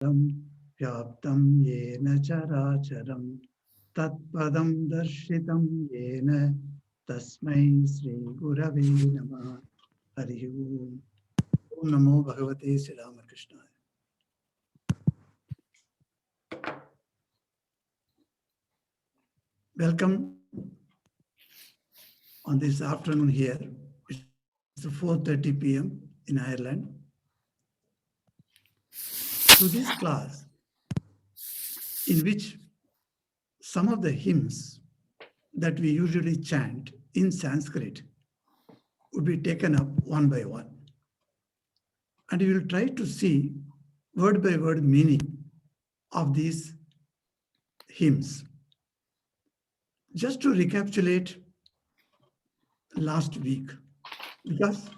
व्याप्तं येन चराचरं तत्पदं दर्शितं येन तस्मै श्रीगुरवे नमः। हरि ओम। ओम नमो भगवते Shri रामकृष्णाय। Welcome on this afternoon here. It's 4:30 p.m. in Ireland. To this class, in which some of the hymns that we usually chant in Sanskrit would be taken up one by one. And we will try to see word by word meaning of these hymns. Just to recapitulate last week, because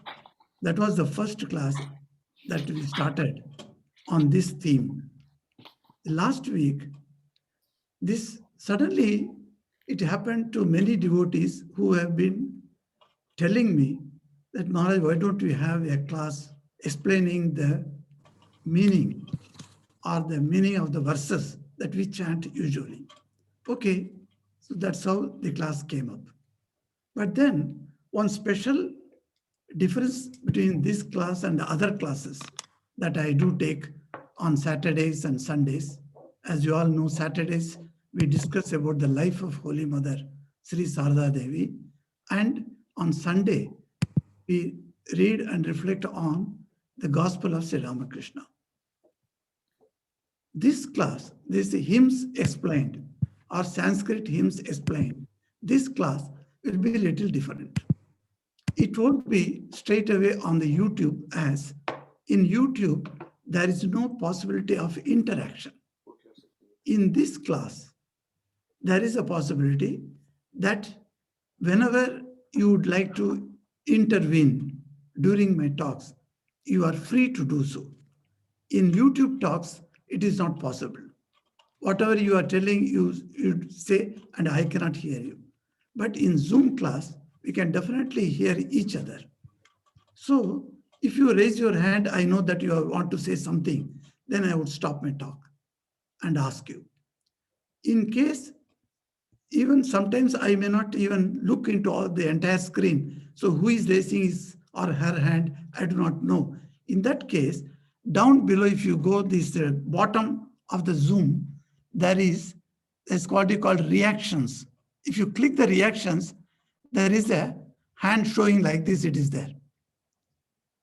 that was the first class that we started on this theme. Last week, this suddenly it happened to many devotees who have been telling me that, Maharaj, why don't we have a class explaining the meaning or the meaning of the verses that we chant usually? Okay, so that's how the class came up. But then one special difference between this class and the other classes that I do take on Saturdays and Sundays. As you all know, Saturdays we discuss about the life of Holy Mother, Sri Sarada Devi. And on Sunday, we read and reflect on the Gospel of Sri Ramakrishna. This class, this hymns explained, or Sanskrit hymns explained, this class will be a little different. It won't be straight away on the YouTube, as in YouTube, there is no possibility of interaction. In this class, there is a possibility that whenever you would like to intervene during my talks, you are free to do so. In YouTube talks, it is not possible. Whatever you are telling, you say, and I cannot hear you. But in Zoom class, we can definitely hear each other. So if you raise your hand, I know that you want to say something, then I would stop my talk and ask you. In case, even sometimes I may not even look into all the entire screen. So who is raising his or her hand, I do not know. In that case, down below, if you go this bottom of the Zoom, there is a quality called reactions. If you click the reactions, there is a hand showing like this, it is there.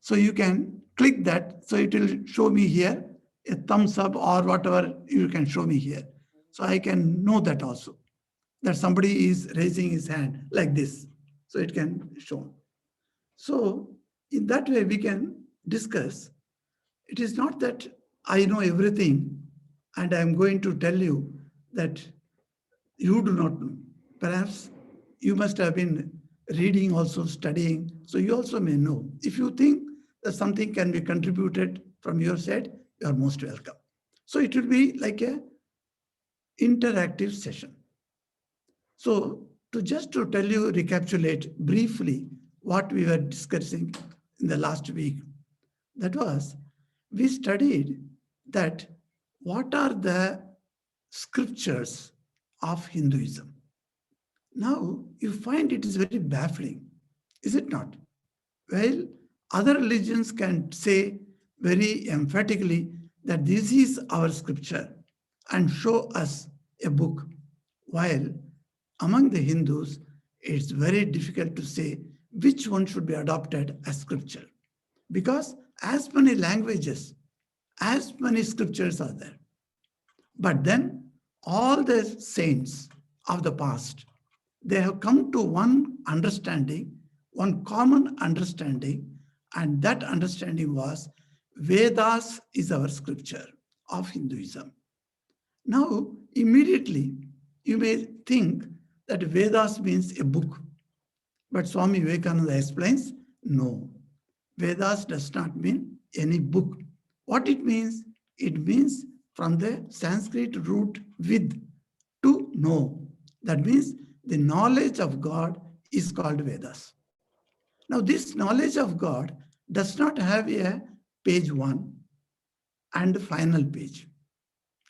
So you can click that. So it will show me here a thumbs up or whatever you can show me here. So I can know that also, that somebody is raising his hand like this. So it can show. So in that way we can discuss. It is not that I know everything and I'm going to tell you that you do not know. Perhaps you must have been reading also, studying, so you also may know. If you think that something can be contributed from your side, you are most welcome. So it will be like a interactive session. So to tell you, recapitulate briefly what we were discussing in the last week, that was, we studied that what are the scriptures of Hinduism. Now you find it is very baffling, is it not? Well, other religions can say very emphatically that this is our scripture and show us a book, while among the Hindus, it's very difficult to say which one should be adopted as scripture, because as many languages, as many scriptures are there. But then all the saints of the past, they have come to one understanding, one common understanding, and that understanding was Vedas is our scripture of Hinduism. Now, immediately, you may think that Vedas means a book. But Swami Vivekananda explains, no, Vedas does not mean any book. What it means from the Sanskrit root with, to know. That means the knowledge of God is called Vedas. Now, this knowledge of God does not have a page 1 and final page,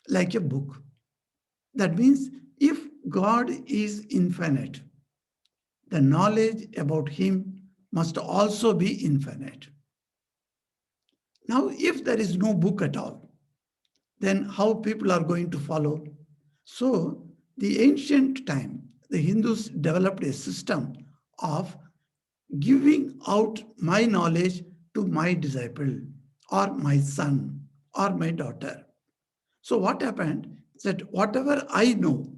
like a book. That means if God is infinite, the knowledge about him must also be infinite. Now, if there is no book at all, then how people are going to follow? So, the ancient time, the Hindus developed a system of giving out my knowledge to my disciple or my son or my daughter. So what happened is that whatever I know,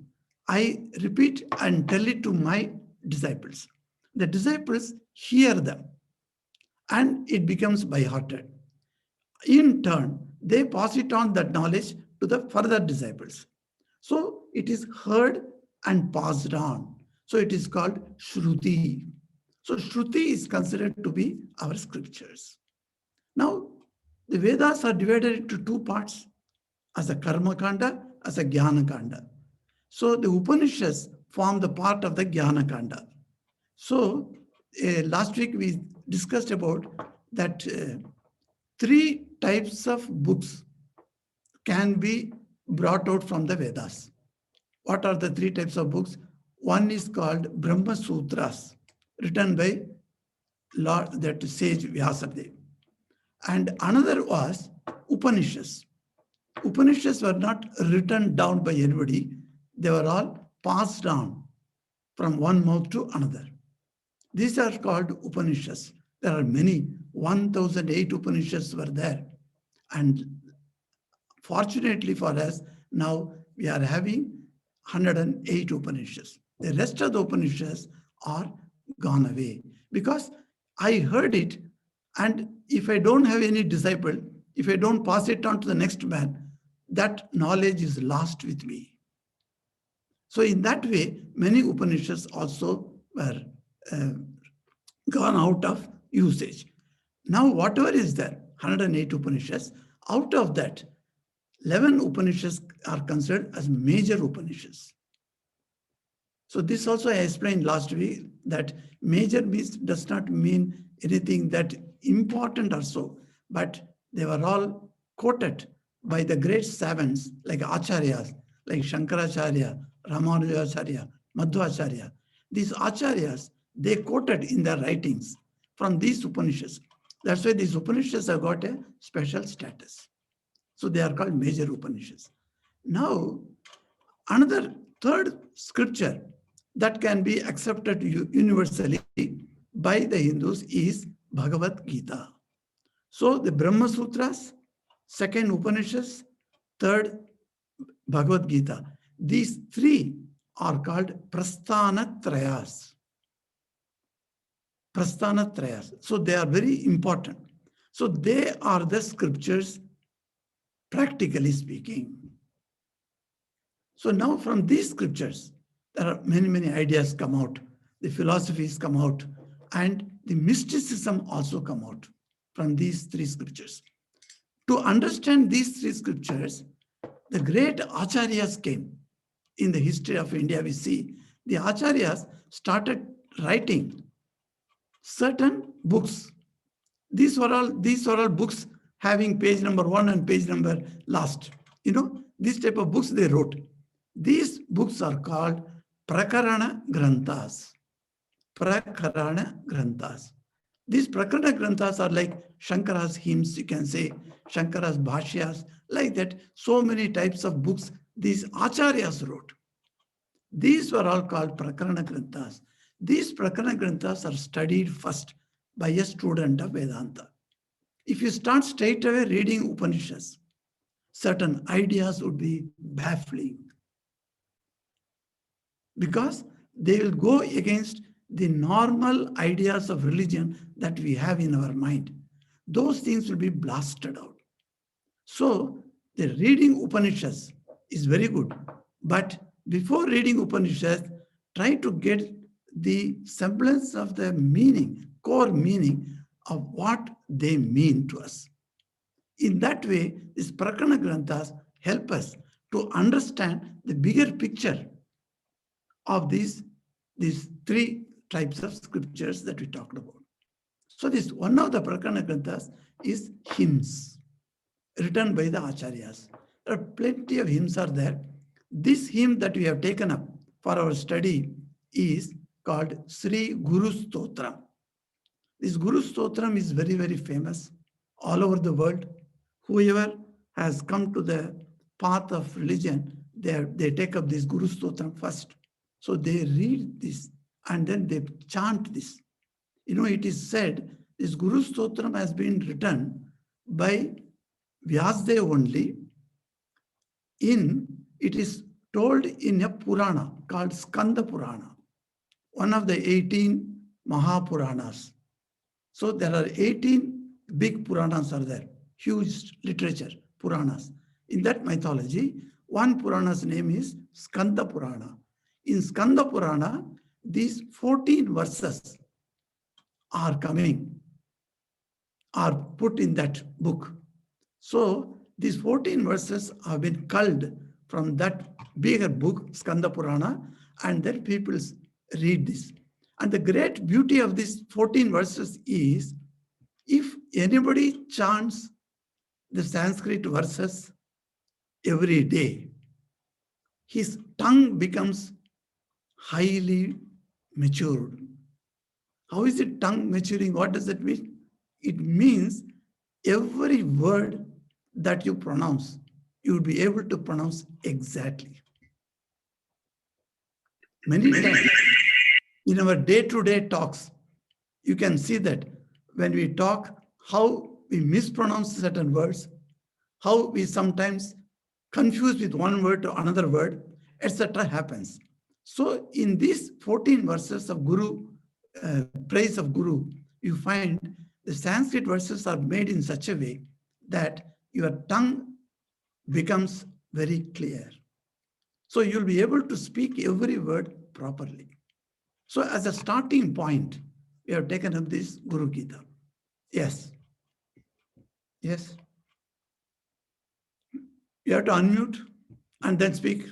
I repeat and tell it to my disciples. The disciples hear them and it becomes by hearted. In turn, they pass it on that knowledge to the further disciples. So it is heard and passed on. So it is called Shruti. So Shruti is considered to be our scriptures. Now, the Vedas are divided into two parts, as a Karma Kanda, as a Jnana Kanda. So the Upanishads form the part of the Jnana Kanda. So last week we discussed about that three types of books can be brought out from the Vedas. What are the three types of books? One is called Brahma Sutras, written by Lord, that sage Vyasadeva. And another was Upanishads. Upanishads were not written down by anybody. They were all passed on from one mouth to another. These are called Upanishads. There are many, 1008 Upanishads were there. And fortunately for us, now we are having 108 Upanishads. The rest of the Upanishads are gone away because I heard it, and if I don't have any disciple, if I don't pass it on to the next man, that knowledge is lost with me. So in that way, many Upanishads also were gone out of usage. Now, whatever is there, 108 Upanishads, out of that, 11 Upanishads are considered as major Upanishads. So this also I explained last week that major means does not mean anything that important or so, but they were all quoted by the great savants like Acharyas, like Shankaracharya, Ramanujacharya, Madhvacharya. These Acharyas, they quoted in their writings from these Upanishads. That's why these Upanishads have got a special status. So they are called major Upanishads. Now, another third scripture that can be accepted universally by the Hindus is Bhagavad Gita. So the Brahma Sutras, second Upanishads, third Bhagavad Gita. These three are called Prasthana Trayas. Prasthana Trayas. So they are very important. So they are the scriptures, practically speaking. So now from these scriptures, there are many ideas come out. The philosophies come out, and the mysticism also come out from these three scriptures. To understand these three scriptures, the great Acharyas came. In the history of India, we see the Acharyas started writing certain books. These were all books having page number 1 and page number last. This type of books they wrote. These books are called Prakarana Granthas. Prakarana Granthas. These Prakarana Granthas are like Shankara's hymns, you can say, Shankara's Bhashyas, like that. So many types of books these Acharyas wrote. These were all called Prakarana Granthas. These Prakarana Granthas are studied first by a student of Vedanta. If you start straight away reading Upanishads, certain ideas would be baffling because they will go against the normal ideas of religion that we have in our mind. Those things will be blasted out. So the reading Upanishads is very good, but before reading Upanishads, try to get the semblance of the meaning, core meaning of what they mean to us. In that way, these Prakarana Granthas help us to understand the bigger picture of these three types of scriptures that we talked about. So this one of the Prakarana Granthas is hymns. written by the Acharyas. There are plenty of hymns are there. This hymn that we have taken up for our study is called Sri Guru Stotram. This Guru Stotram is very, very famous all over the world. Whoever has come to the path of religion, they take up this Guru Stotram first. So they read this and then they chant this. You know, it is said this Guru Stotram has been written by Vyasdev only. It is told in a Purana called Skanda Purana, one of the 18 Mahapuranas. So there are 18 big Puranas are there, huge literature, Puranas. In that mythology, one Purana's name is Skanda Purana. In Skanda Purana, these 14 verses are coming, are put in that book. So these 14 verses have been culled from that bigger book, Skanda Purana, and then people read this. And the great beauty of these 14 verses is, if anybody chants the Sanskrit verses every day, his tongue becomes highly matured. How is it tongue maturing? What does it mean? It means every word that you pronounce, you will be able to pronounce exactly. Many times in our day-to-day talks, you can see that when we talk, how we mispronounce certain words, how we sometimes confuse with one word to another word, etc. happens. So in these 14 verses of Guru, praise of Guru, you find the Sanskrit verses are made in such a way that your tongue becomes very clear. So you'll be able to speak every word properly. So as a starting point, we have taken up this Guru Gita. Yes. Yes. You have to unmute and then speak.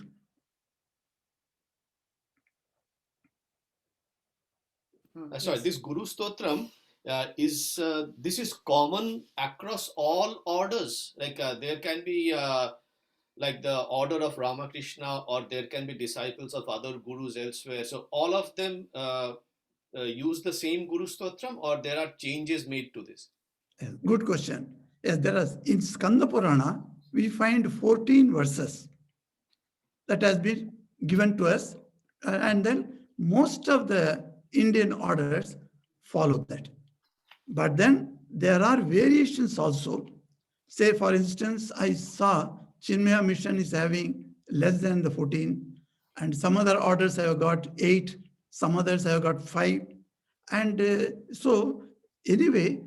Sorry, this Guru Stotram this is common across all orders. Like there can be like the order of Ramakrishna, or there can be disciples of other gurus elsewhere. So all of them use the same Guru Stotram, or there are changes made to this? Yes, good question. Yes, there is. In Skanda Purana, we find 14 verses that has been given to us, and then most of the Indian orders follow that. But then there are variations also. Say, for instance, I saw Chinmaya Mission is having less than the 14, and some other orders have got 8, some others have got 5. And so, anyway,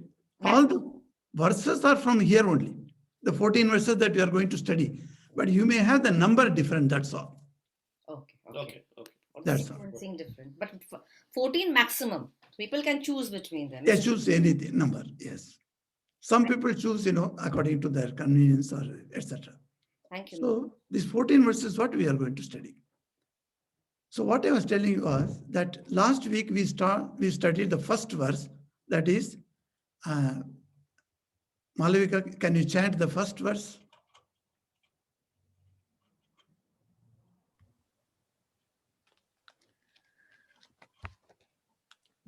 all the verses are from here only, the 14 verses that we are going to study. But you may have the number different, that's all. Okay. That's all. Sequencing different, but 14 maximum. People can choose between them. Yes, choose any number, yes. Some people choose, according to their convenience or etc. Thank you. So these 14 verses, what we are going to study. So what I was telling you was that last week we studied the first verse, that is, Malavika, can you chant the first verse?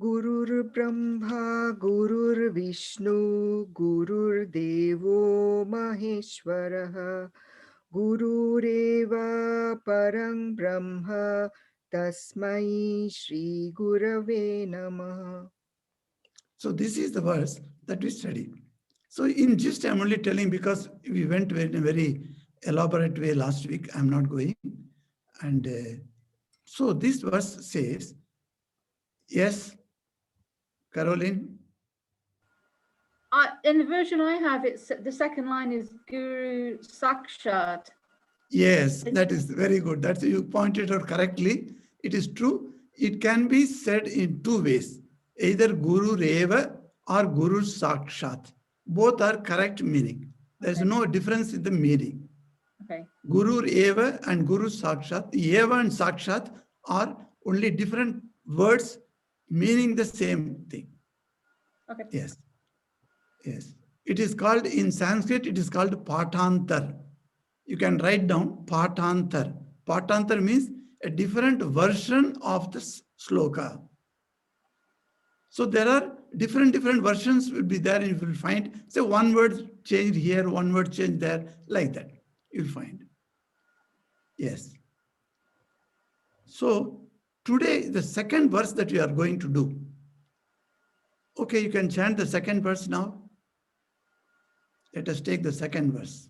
Gurur Brahma, Gurur Vishnu, Gurur Devo Maheshwaraha, Gurureva Parang Brahma, Tasmai Shri Gurave Namaha. So this is the verse that we studied. So in gist, I'm only telling because we went in a very elaborate way last week. I'm not going. And so this verse says, yes, Caroline? In the version I have, it's the second line is Guru Sakshat. Yes, that is very good. That's you pointed out correctly. It is true. It can be said in two ways, either Guru Reva or Guru Sakshat. Both are correct meaning. There's no difference in the meaning. Okay. Guru Eva and Guru Sakshat. Eva and Sakshat are only different words meaning the same thing. Okay. Yes. Yes. It is called, in Sanskrit, it is called Patantar. You can write down Patantar. Patantar means a different version of the sloka. So there are different versions will be there, and you will find, say, one word changed here, one word changed there, like that. You'll find. Yes. So today, the second verse that we are going to do. Okay, you can chant the second verse now. Let us take the second verse.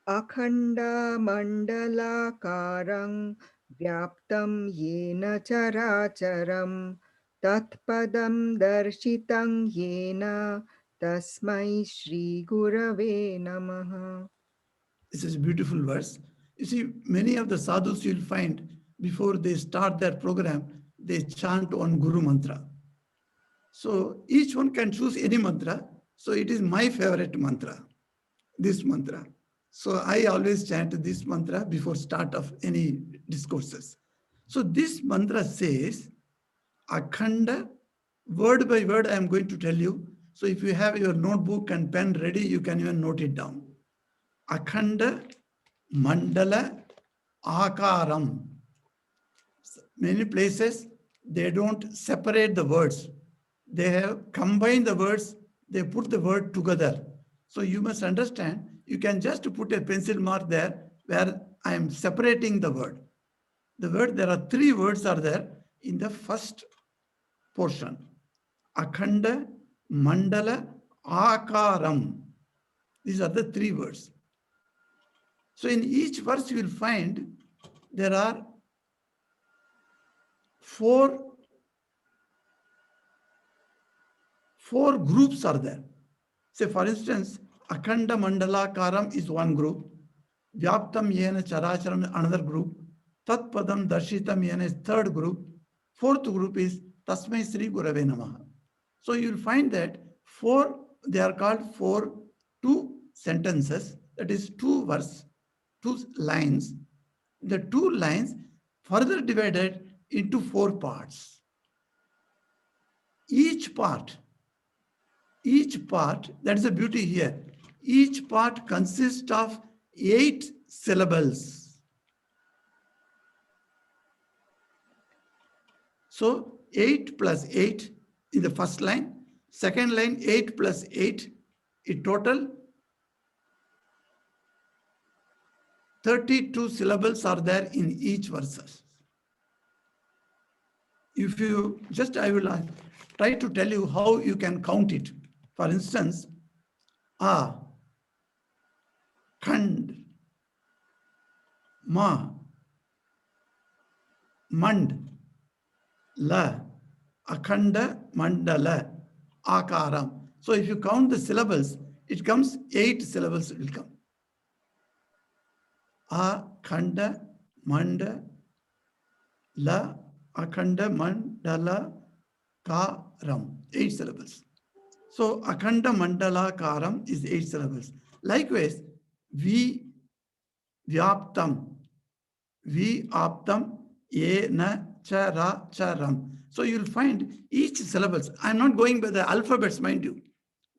Akhanda mandalakarang vyaptam yena characharam tatpadam darshitam yena tasmai Shri Gurave Namaha. This is a beautiful verse. You see, many of the sadhus you'll find before they start their program, they chant on Guru Mantra. So each one can choose any mantra. So it is my favorite mantra, this mantra. So I always chant this mantra before start of any discourses. So this mantra says, Akhanda, word by word I am going to tell you. So if you have your notebook and pen ready, you can even note it down. Akhanda Mandala Akaram. Many places, they don't separate the words. They have combined the words, they put the word together. So you must understand, you can just put a pencil mark there where I am separating the word. The word, there are three words are there in the first portion. Akhanda, Mandala, Akaram. These are the three words. So in each verse you will find there are four groups are there. Say for instance, Akhanda Mandala Karam is one group, Vyaptam Yena Characharam another group, Tat Padam Darshitam Yena is third group, fourth group is Tasmai Sri Gurave Namaha. So you will find that they are called two sentences, that is two lines. The two lines further divided into four parts. Each part, that is the beauty here. Each part consists of 8 syllables. So 8 plus 8 in the first line, second line 8 plus 8, in total 32 syllables are there in each verse. If you just, I will try to tell you how you can count it. For instance, A, Khand, Ma, Mand, La, Akhanda, Mandala, Akaram. So if you count the syllables, it comes 8 syllables will come. Akhanda, Manda, La, Akhanda, Mandala, Karam. 8 syllables. So Akhanda Mandala Karam is 8 syllables. Likewise, Vyaptam, Yena Chara Charam. So you'll find each syllables. I'm not going by the alphabets, mind you.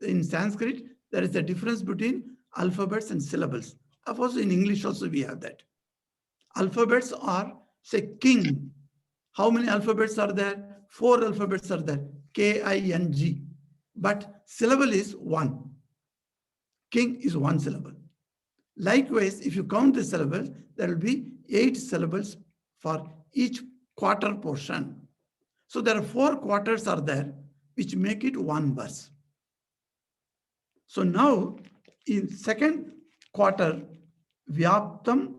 In Sanskrit, there is a difference between alphabets and syllables. Of course, in English also we have that. Alphabets are, say, king. How many alphabets are there? 4 alphabets are there. K-I-N-G. But syllable is 1. King is 1 syllable. Likewise, if you count the syllables, there will be 8 syllables for each quarter portion. So there are 4 quarters are there, which make it 1 verse. So now, in second quarter, Vyaptam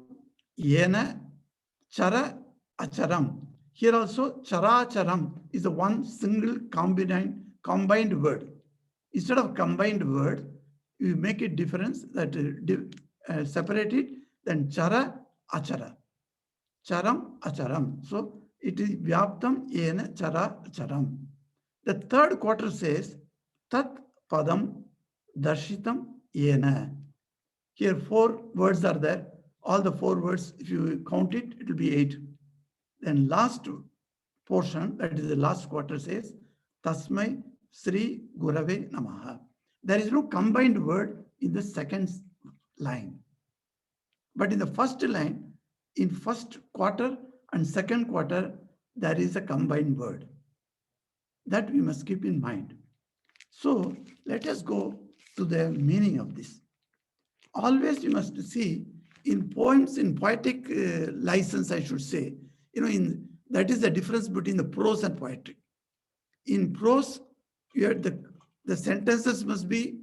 Yena Chara Acharam. Here also, Chara Charam is the one single combined word. Instead of combined word, you make a difference that separate it, then Chara Achara. Charam Acharam. So it is Vyaptam Yena Chara Acharam. The third quarter says Tat Padam Darshitam Yena. Here 4 words are there. All the 4 words, if you count it, it will be 8. Then last portion, that is the last quarter, says Tasmai Sri Gurave Namaha. There is no combined word in the second line. But in the first line, in first quarter and second quarter, there is a combined word. That we must keep in mind. So let us go to the meaning of this. Always you must see in poems, in poetic license, I should say, that is the difference between the prose and poetry. In prose, the sentences must be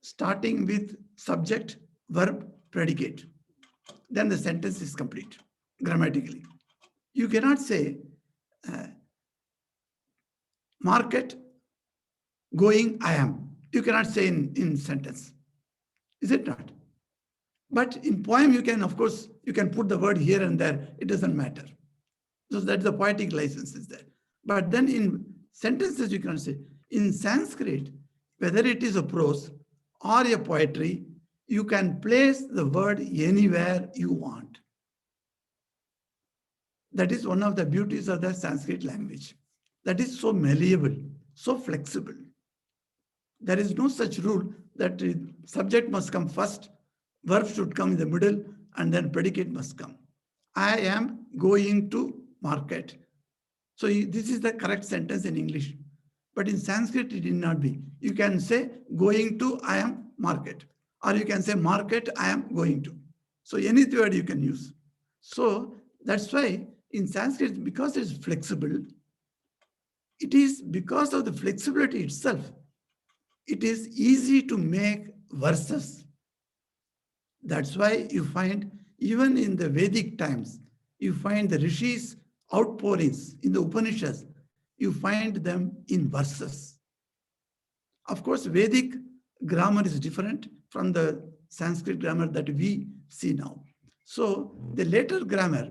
starting with subject, verb, predicate. Then the sentence is complete grammatically. You cannot say market, going, I am. You cannot say in sentence. Is it not? But in poem, you can, of course, you can put the word here and there. It doesn't matter. So that's the poetic license is there. But then in sentences, you can say, in Sanskrit, whether it is a prose or a poetry, you can place the word anywhere you want. That is one of the beauties of the Sanskrit language. That is so malleable, so flexible. There is no such rule that subject must come first, verb should come in the middle, and then predicate must come. I am going to market. So this is the correct sentence in English. But in Sanskrit, it need not be. You can say going to, I am market. Or you can say market, I am going to. So any word you can use. So that's why in Sanskrit, because it's flexible, it is because of the flexibility itself, it is easy to make verses. That's why you find, even in the Vedic times, you find the rishis' outpourings in the Upanishads, you find them in verses. Of course, Vedic grammar is different from the Sanskrit grammar that we see now. So the later grammar,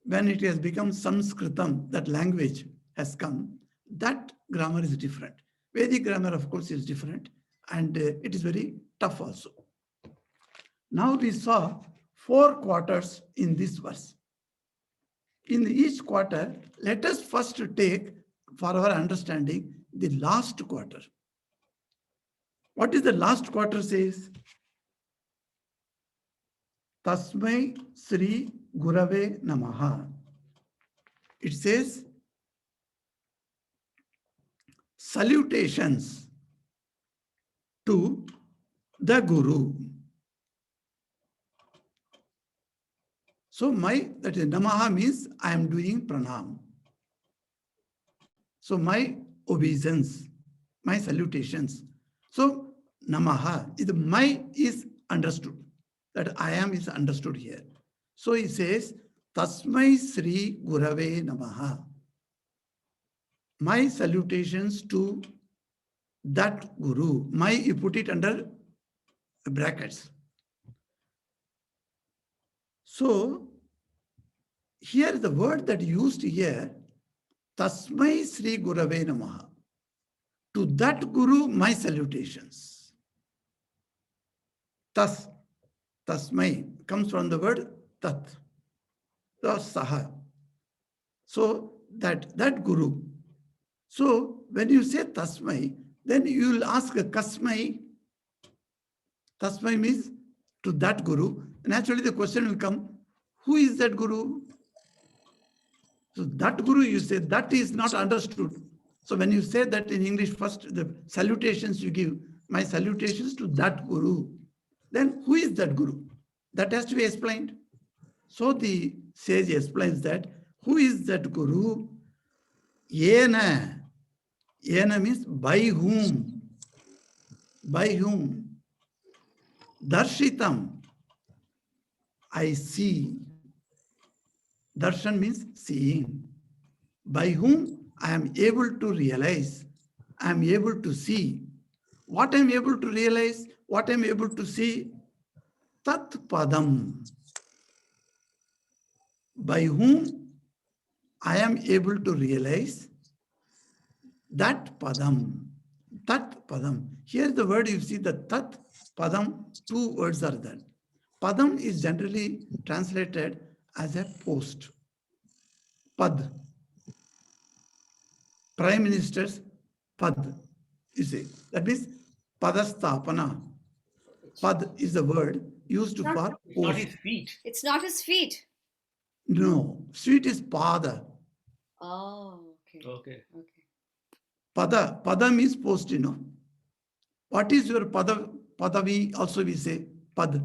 when it has become Sanskritam, that language has come, that grammar is different. Vedic grammar, of course, is different, and it is very tough also. Now we saw 4 quarters in this verse. In each quarter, let us first take, for our understanding, the last quarter. What is the last quarter says? Tasmai Sri Gurave Namaha. It says, salutations to the Guru. So that is Namaha means I am doing pranam. So my obeisance, my salutations. So Namaha, the my is understood. That I am is understood here. So he says, Tasmai Sri Gurave Namaha. My salutations to that Guru. My, you put it under brackets. So here the word that used here, Tasmai Sri Gurave Namaha. To that Guru, my salutations. Tasmai comes from the word tat, the saha. So that Guru. So when you say Tasmai, then you will ask a Kasmai. Tasmai means to that Guru. Naturally, the question will come, who is that Guru? So that Guru, you say, that is not understood. So when you say that in English, first the salutations you give, my salutations to that Guru. Then who is that Guru? That has to be explained. So the sage explains that, who is that Guru? Yena. Yena means by whom? By whom? Darshitam. I see. Darshan means seeing. By whom I am able to realize, I am able to see. What I am able to realize, what I am able to see, Tat Padam. By whom I am able to realize that Padam. Tat Padam. Here the word you see, the Tat Padam, 2 words are there. Padam is generally translated as a post. Pad. Prime Minister's Pad. You see, that means padastapana. Pad is the word used for It's not post. his feet. It's not his feet. No, street is pada. Oh, okay. Okay. Okay. Pada means post, you know. What is your pada? Padavi also we say pad.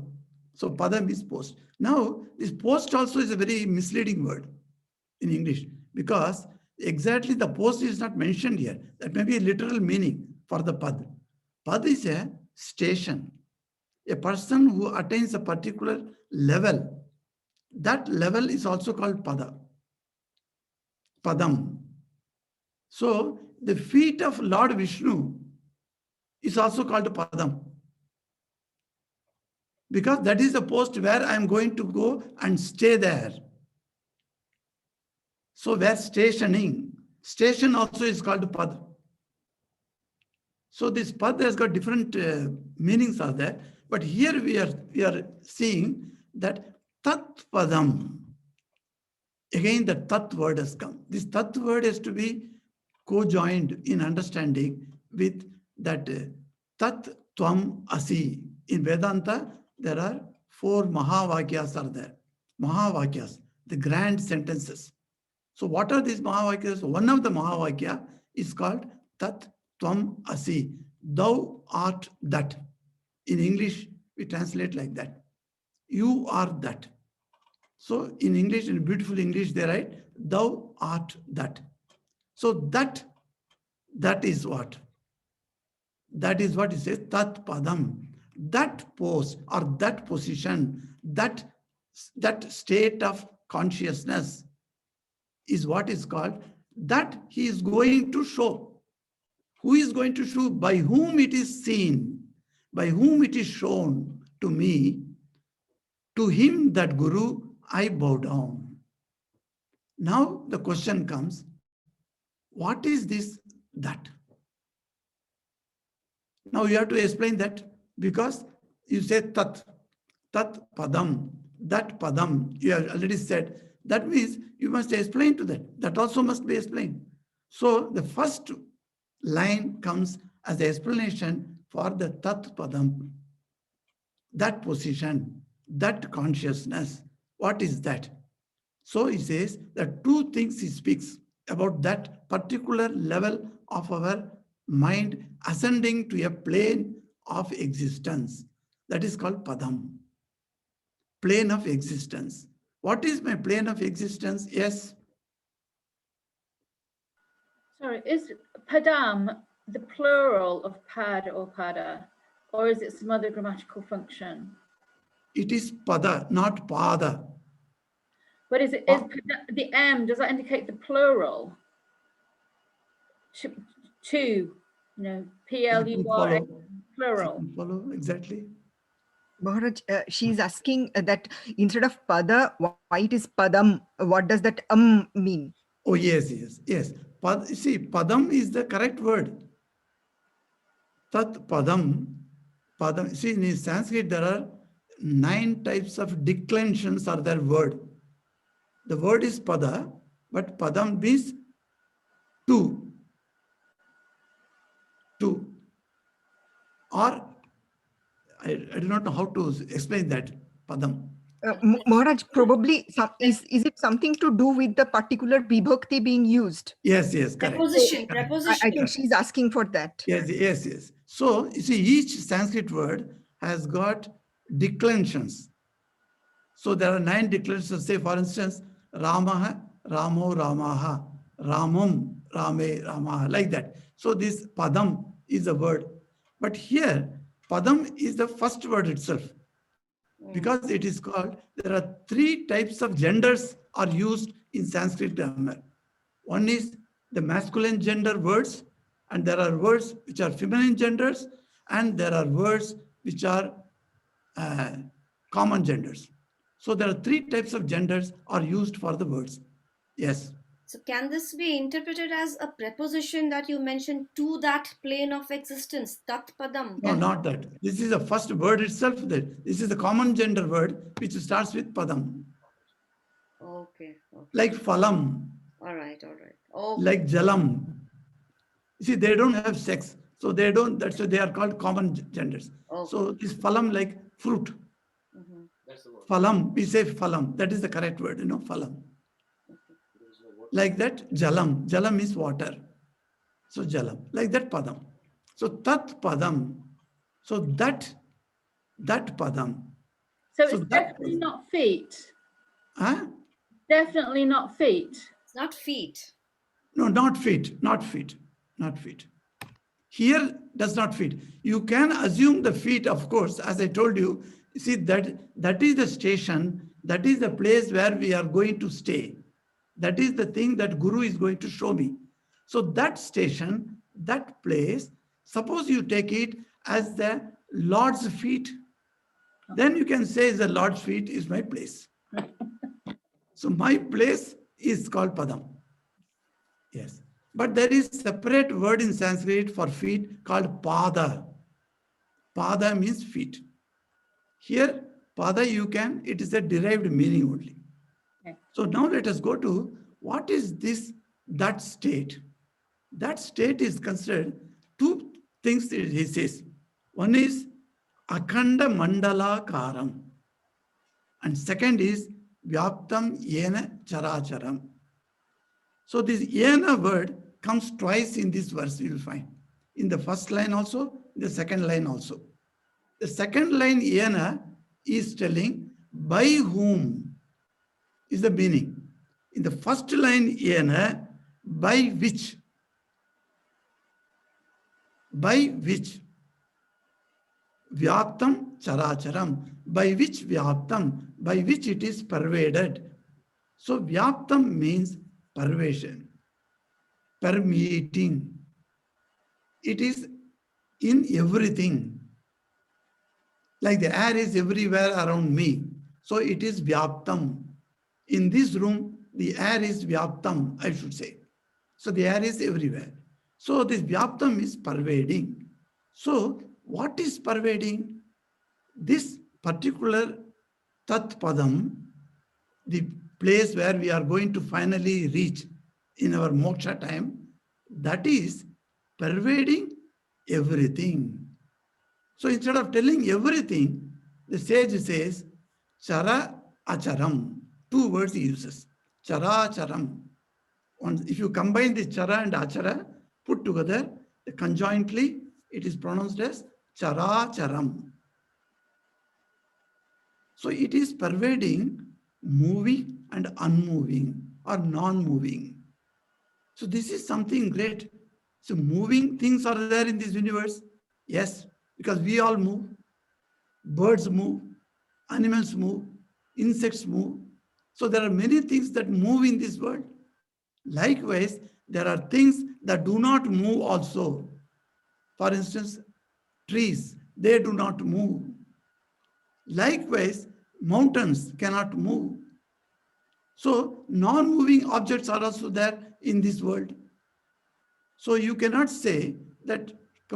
So pada means post. Now, this post also is a very misleading word in English because exactly the post is not mentioned here. That may be a literal meaning for the pad. Pad is a station. A person who attains a particular level, that level is also called pada. Padam. So the feet of Lord Vishnu is also called Padam. Because that is the post where I am going to go and stay there. So where stationing, station also is called Pad. So this Pad has got different meanings are there. But here we are seeing that Tat Padam. Again, the Tat word has come. This Tat word has to be co-joined in understanding with that Tat Tvam Asi. In Vedanta, there are 4 Mahavakyas are there. Mahavakyas, the grand sentences. So what are these Mahavakyas? One of the Mahavakya is called Tat Tvam Asi. Thou art that. In English, we translate like that. You are that. So in English, in beautiful English, they write, thou art that. So that is what? That is what it says, tat padam. That pose or that position, that state of consciousness is what is called, that he is going to show. Who is going to show? By whom it is seen, by whom it is shown to me. To him, that Guru, I bow down. Now the question comes, what is this that? Now you have to explain that because you say tat padam, that padam, you have already said. That means you must explain to that. That also must be explained. So the first line comes as the explanation for the tat padam, that position, that consciousness. What is that? So he says that 2 things he speaks about that particular level of our mind ascending to a plane of existence. That is called Padam. Plane of existence. What is my plane of existence? Yes. Sorry, is padam the plural of pad or pada, or is it some other grammatical function? It is Pada, not Pada. But is the M, does that indicate the plural? Two, you know, P-L-U-R-A, plural. Follow exactly. Maharaj, she's asking that instead of pada, why it is padam? What does that mean? Oh, yes. See, Padam is the correct word. Tat Padam. See, in Sanskrit, there are 9 types of declensions of their word. The word is Pada, but Padam means two. Or I do not know how to explain that, Padam. Maharaj, probably is it something to do with the particular vibhakti being used? Yes, correct. Preposition. I think she's asking for that. Yes. So, you see, each Sanskrit word has got declensions. So there are 9 declensions. Say, for instance, Ramaha, Ramo, Ramaha, Ramam, Rame, Ramaha, like that. So this Padam is a word. But here, Padam is the first word itself. Because it is called, there are 3 types of genders are used in Sanskrit grammar. One is the masculine gender words, and there are words which are feminine genders, and there are words which are common genders. So there are 3 types of genders are used for the words. Yes. So can this be interpreted as a preposition that you mentioned to that plane of existence, tat padam? No, not that. This is the first word itself. This is the common gender word which starts with padam. Okay. Like phalam. All right. Okay. Like jalam. You see, they don't have sex. So they don't, that's why they are called common genders. Okay. So this phalam like fruit. Mhm. That's the word. Phalam, we say phalam. That is the correct word, phalam. There's no word. Like that, jalam. Jalam is water. So jalam, like that padam. So tat padam. So that padam. So So it's that- definitely not feet. Huh? Definitely not feet. It's not feet. No, not feet, not feet, not feet. Here does not fit. You can assume the feet, of course, as I told you. See, that is the station, that is the place where we are going to stay. That is the thing that Guru is going to show me. So that station, that place, suppose you take it as the Lord's feet, then you can say the Lord's feet is my place. So my place is called Padam. Yes. But there is separate word in Sanskrit for feet called pada. Pada means feet. Here, pada it is a derived meaning only. Okay. So now let us go to what is this, that state. That state is considered two things he says. One is akhanda mandala karam. And second is vyaptam yena characharam. So this yena word comes twice in this verse, you will find. In the first line also, the second line also. The second line yena is telling by whom is the meaning. In the first line yena, by which. By which. Vyaptam characharam. By which vyaptam, by which it is pervaded. So vyaptam means pervasion, permeating. It is in everything. Like the air is everywhere around me. So it is vyaptam. In this room, the air is vyaptam, I should say. So the air is everywhere. So this vyaptam is pervading. So what is pervading? This particular tat padam, the place where we are going to finally reach in our moksha time, that is pervading everything. So instead of telling everything, the sage says, chara acharam. Two words he uses. Chara acharam. If you combine the chara and achara, put together, conjointly, it is pronounced as chara charam. So it is pervading moving and unmoving or non-moving. So this is something great. So moving things are there in this universe. Yes, because we all move. Birds move, animals move, insects move. So there are many things that move in this world. Likewise, there are things that do not move also. For instance, trees, they do not move. Likewise, mountains cannot move. So non-moving objects are also there in this world. So you cannot say that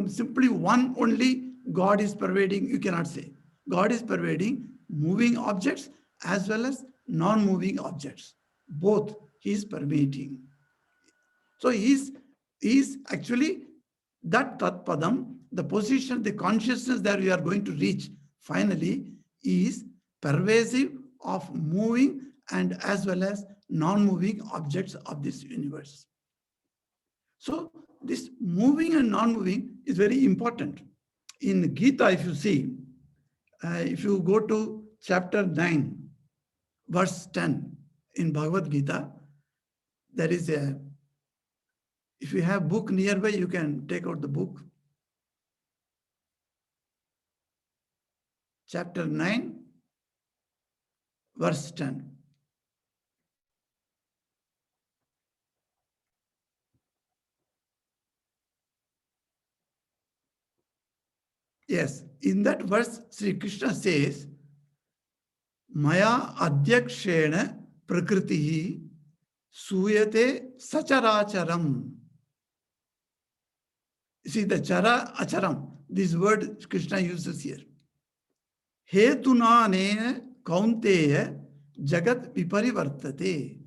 simply one only God is pervading. You cannot say. God is pervading moving objects as well as non-moving objects. Both he is permeating. So he is actually that tat padam, the position, the consciousness that we are going to reach finally is pervasive of moving and as well as non-moving objects of this universe. So this moving and non-moving is very important. In Gita, if you see, if you go to chapter 9, verse 10 in Bhagavad Gita, there is a, if you have book nearby, you can take out the book. Chapter 9, verse 10. Yes, in that verse, Sri Krishna says, Maya adhyakshena prakritihi suyate sacharacharam. See the chara acharam, this word Krishna uses here. Hetunane kaunteya jagat viparivartate.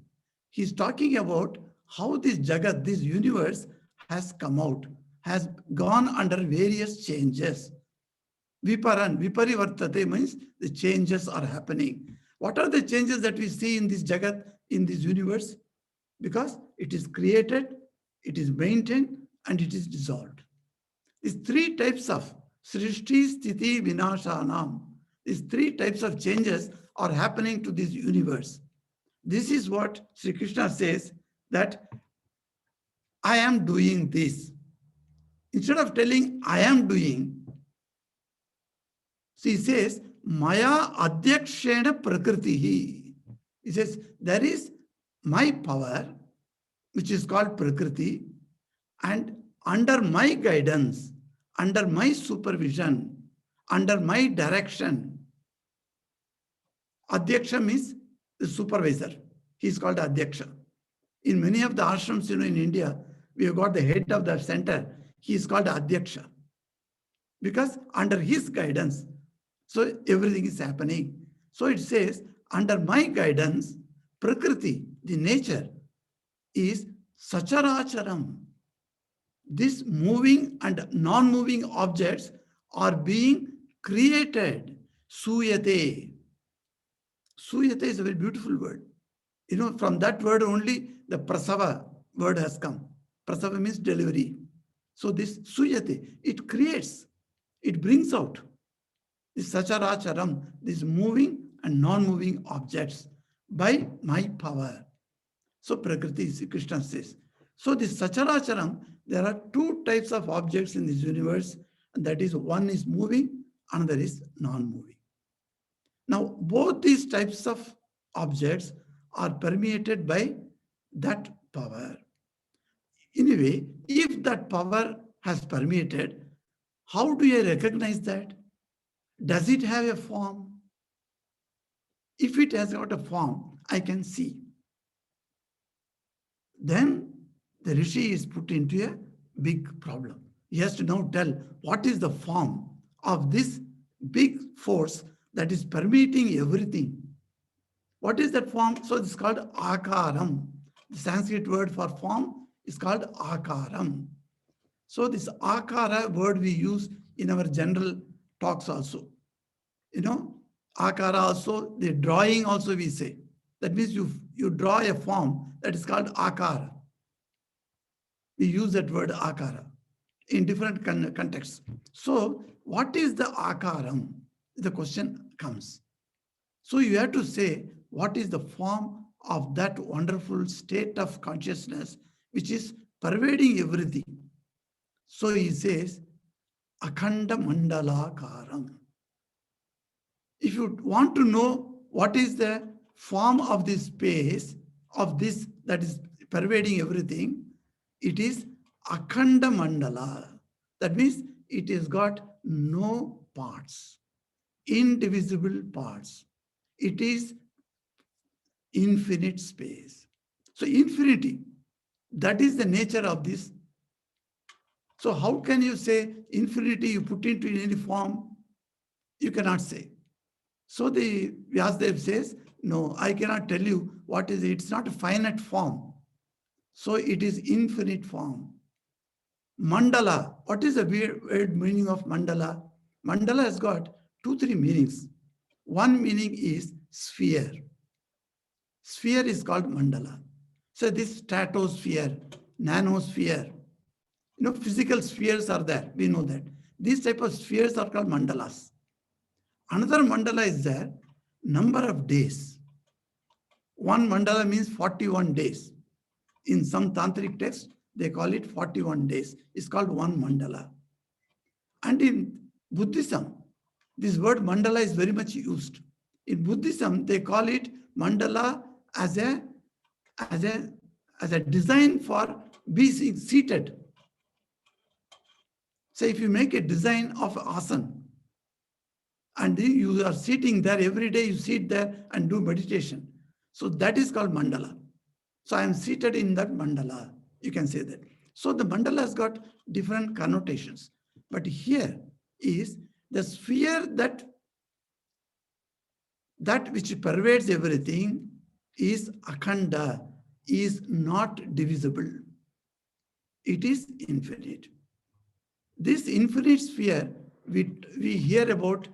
He's talking about how this jagat, this universe has come out, has gone under various changes. Viparan, viparivartate means the changes are happening. What are the changes that we see in this Jagat, in this universe? Because it is created, it is maintained, and it is dissolved. These three types of Srishti, Sthiti, Vinashanam, these three types of changes are happening to this universe. This is what Sri Krishna says, that I am doing this. Instead of telling I am doing, he says, Maya Adhyakshena Prakritihi. He says, there is my power, which is called Prakriti, and under my guidance, under my supervision, under my direction. Adhyaksha means the supervisor. He is called Adhyaksha. In many of the ashrams, in India, we have got the head of the center. He is called Adhyaksha. Because under his guidance, so everything is happening. So it says, under my guidance, Prakriti, the nature, is Sacharacharam. These moving and non-moving objects are being created. Suyate. Suyate is a very beautiful word. From that word only the prasava word has come. Prasava means delivery. So this suyate, it creates, it brings out this sacharacharam, these moving and non-moving objects by my power. So Prakriti, Krishna says. So this sacharacharam, there are two types of objects in this universe, and that is, one is moving, another is non-moving. Now, both these types of objects are permeated by that power. Anyway, if that power has permeated, how do I recognize that? Does it have a form? If it has got a form, I can see. Then the Rishi is put into a big problem. He has to now tell what is the form of this big force that is permeating everything. What is that form? So it's called akaram. The Sanskrit word for form is called akaram. So this akara word we use in our general talks also. Akara also, the drawing also we say. That means you draw a form that is called akara. We use that word akara in different contexts. So what is the akaram? The question comes. So you have to say, what is the form of that wonderful state of consciousness which is pervading everything? So he says, Akhanda Mandalakaram. If you want to know what is the form of this space, of this that is pervading everything, it is Akhanda Mandala. That means it has got no parts, indivisible parts. It is infinite space. So infinity, that is the nature of this. So how can you say infinity you put into any form? You cannot say. So the Vyasadeva says, no, I cannot tell you what is it. It's not a finite form. So it is infinite form. Mandala, what is the weird meaning of mandala? Mandala has got 2-3 meanings. One meaning is sphere. Sphere is called mandala. So this stratosphere, nanosphere, physical spheres are there. We know that. These type of spheres are called mandalas. Another mandala is there, number of days. One mandala means 41 days. In some tantric texts, they call it 41 days. It's called one mandala. And in Buddhism, this word mandala is very much used. In Buddhism, they call it mandala as a design for being seated. So if you make a design of asana, and you are sitting there every day, you sit there and do meditation. So that is called mandala. So I am seated in that mandala. You can say that. So the mandala has got different connotations. But here is the sphere that which pervades everything is akhanda, is not divisible. It is infinite. This infinite sphere we hear about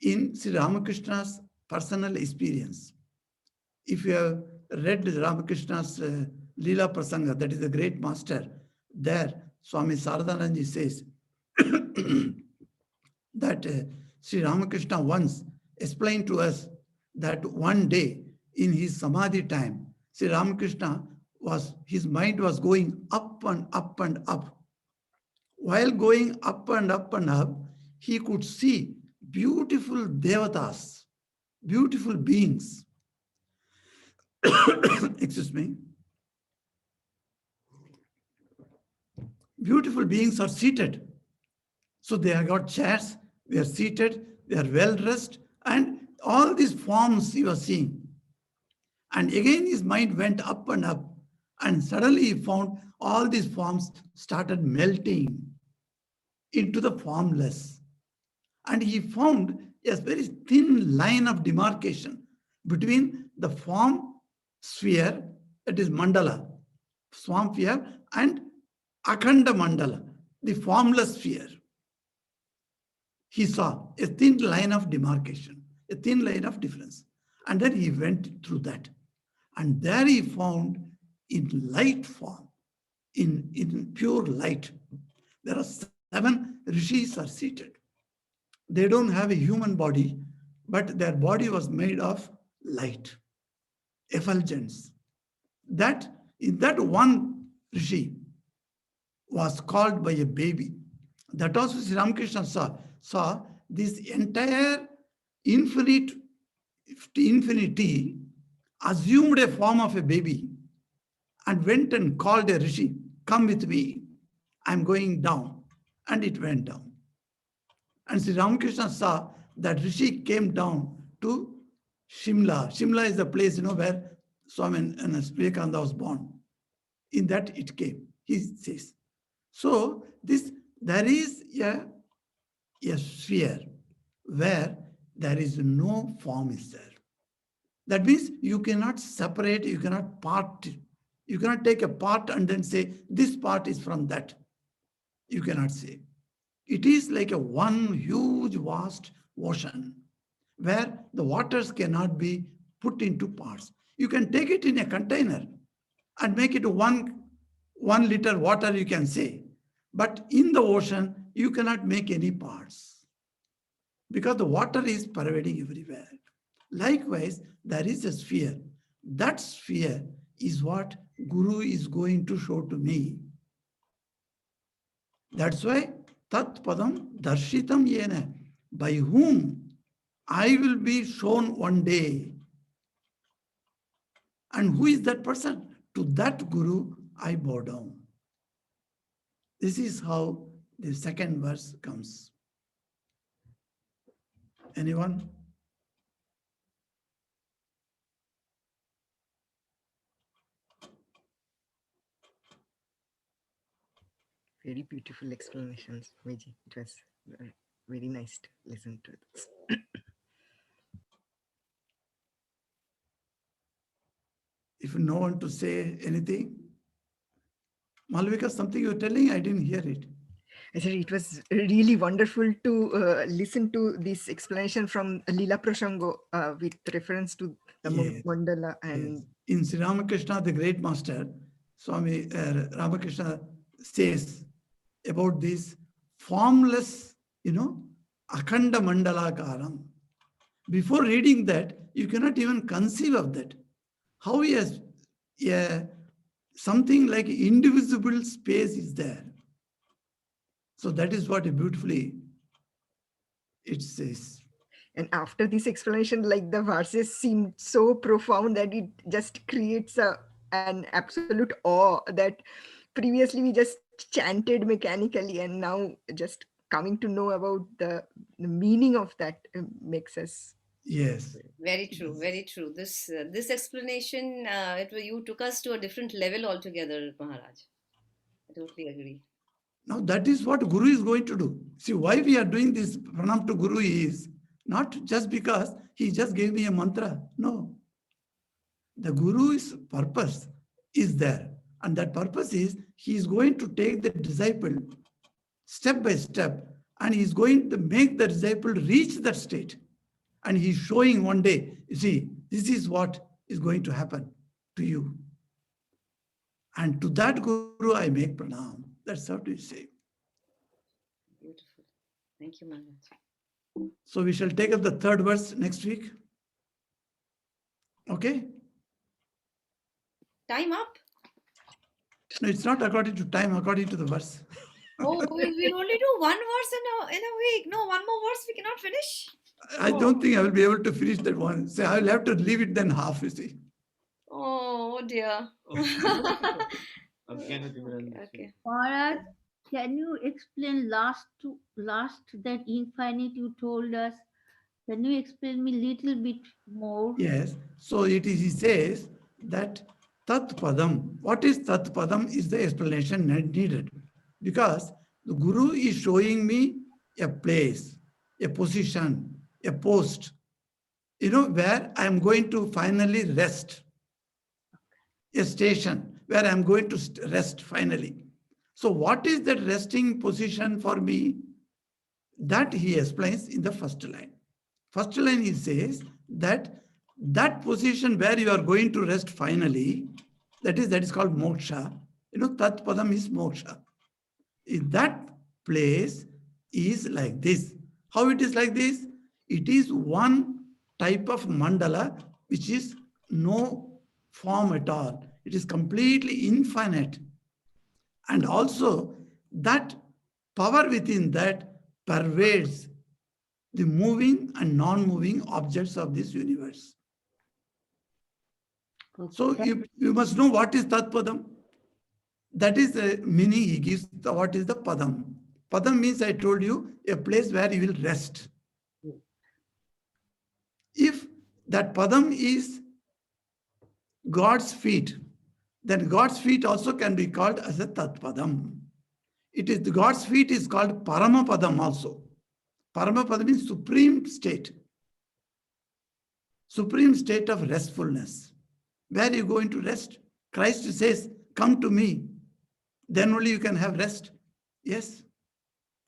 in Sri Ramakrishna's personal experience. If you have read Ramakrishna's Leela Prasanga, that is a great master, there Swami Saradananji says that Sri Ramakrishna once explained to us that one day in his Samadhi time, Sri Ramakrishna his mind was going up and up and up. While going up and up and up, he could see beautiful devatas, beautiful beings. Excuse me. Beautiful beings are seated. So they have got chairs, they are seated, they are well dressed, and all these forms he was seeing. And again his mind went up, and suddenly he found all these forms started melting into the formless. And he found a very thin line of demarcation between the form sphere, that is mandala, form sphere, and akhanda mandala, the formless sphere. He saw a thin line of demarcation, a thin line of difference. And then he went through that. And there he found in light form, in pure light, there are 7 rishis are seated. They don't have a human body, but their body was made of light, effulgence. That in that one rishi was called by a baby. That also Sri Ramakrishna saw this entire infinity assumed a form of a baby and went and called a rishi, come with me, I'm going down. And it went down. And Sri Ramakrishna saw that rishi came down to Shimla. Shimla is the place, where Swami and Vivekananda was born. In that it came, he says. So there is a sphere where there is no form is there. That means you cannot separate, you cannot part, you cannot take a part and then say, this part is from that. You cannot say. It is like a one huge vast ocean where the waters cannot be put into parts. You can take it in a container and make it 1 liter water, you can say. But in the ocean, you cannot make any parts because the water is pervading everywhere. Likewise, there is a sphere. That sphere is what Guru is going to show to me. That's why Tat Padam Darshitam Yena, by whom I will be shown one day. And who is that person? To that Guru I bow down. This is how the second verse comes. Anyone? Very beautiful explanations, Viji. It was very nice to listen to this. If no one to say anything, Malvika, something you're telling, I didn't hear it. I said it was really wonderful to listen to this explanation from Leela Prasanga with reference to the Yes, mandala and yes. In Sri Ramakrishna, the great master, Swami Ramakrishna says about this formless, akhanda mandalakaram. Before reading that, you cannot even conceive of that. How yes, something like indivisible space is there. So that is what beautifully it says. And after this explanation, like the verses seemed so profound that it just creates an absolute awe that previously we just chanted mechanically, and now just coming to know about the meaning of that makes us. Yes. Very true, very true. This explanation, you took us to a different level altogether, Maharaj. I totally agree. Now that is what Guru is going to do. See, why we are doing this pranam to Guru is not just because he just gave me a mantra. No. The Guru's purpose is there. And that purpose is he is going to take the disciple step by step, and he's going to make the disciple reach that state. And he's showing one day, you see, this is what is going to happen to you. And to that Guru I make pranam. That's how to say. Beautiful. Thank you, Maharaj. So we shall take up the third verse next week. Okay? Time up. No, it's not according to time, according to the verse. Oh, we'll only do one verse in a week. No, one more verse we cannot finish. I don't think I will be able to finish that one. So I will have to leave it then half, you see. Oh dear. Okay. Maharaj, can you explain last that infinite you told us? Can you explain me little bit more? Yes. So it is, he says that Tat Padam. What is Tat Padam is the explanation needed. Because the Guru is showing me a place, a position, a post, where I am going to finally rest. A station where I am going to rest finally. So what is that resting position for me? That he explains in the first line. First line he says that position where you are going to rest finally, that is called moksha. Tat Padam is moksha. That place is like this. How it is like this? It is one type of mandala which is no form at all. It is completely infinite. And also that power within that pervades the moving and non-moving objects of this universe. So you must know what is Tat Padam. That is the meaning he gives. What is the Padam? Padam means, I told you, a place where you will rest. If that Padam is God's feet, then God's feet also can be called as a Tat Padam. It is God's feet is called Paramapadam also. Paramapadam means supreme state of restfulness. Where are you going to rest? Christ says, come to me. Then only you can have rest. Yes.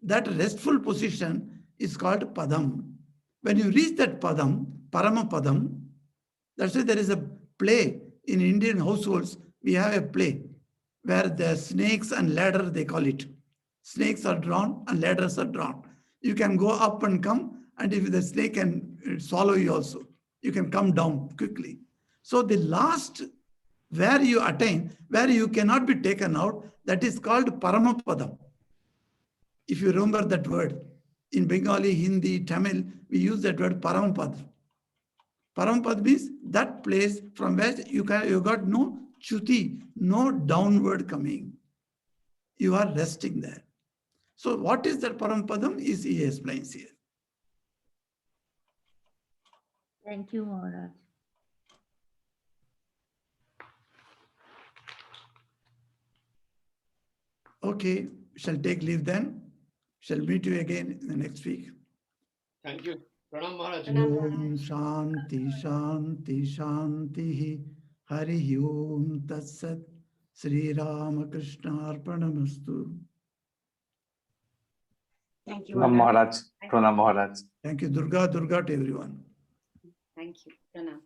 That restful position is called Padam. When you reach that Padam, Paramapadam, that's why there is a play in Indian households. We have a play where the snakes and ladder, they call it. Snakes are drawn and ladders are drawn. You can go up and come, and if the snake can swallow you also, you can come down quickly. So the last where you attain, where you cannot be taken out, that is called Paramapadam. If you remember that word, in Bengali, Hindi, Tamil, we use that word Paramapadam. Paramapadam means that place from where you got no chuti, no downward coming. You are resting there. So what is that Paramapadam is he explains here. Thank you, Maharaj. Okay, shall take leave then. Shall meet you again in the next week. Thank you. Pranam Maharaj. Om Shanti Shanti Shanti Hari Om Tat Sat Sri Ramakrishna Arpanamastu. Thank you, Pranam Maharaj. Pranam Maharaj. Thank you, Durga to everyone. Thank you. Pranam.